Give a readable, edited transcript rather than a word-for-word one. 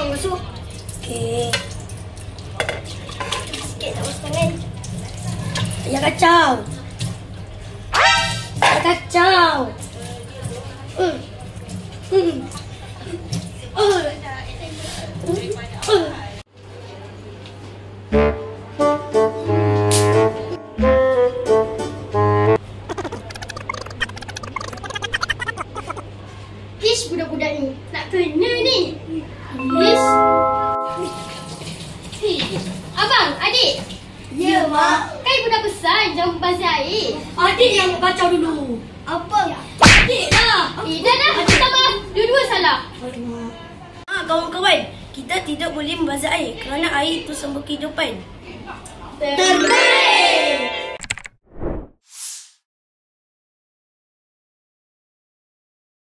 abang basuh. Okey. Sikit tak basuh tangan. Ayah kacau. Ayah kacau. Ish, budak-budak ni nak kena ni. Ish. Abang, adik. Ya, Mak. Kan ibu dah pesan jangan membazir air. Adik yang kacau dulu. Apa? Adik lah. Dah. Minta maaf. Dua-dua salah. Kawan-kawan, kita tidak boleh membazir air kerana air itu sumber kehidupan. Terbaik.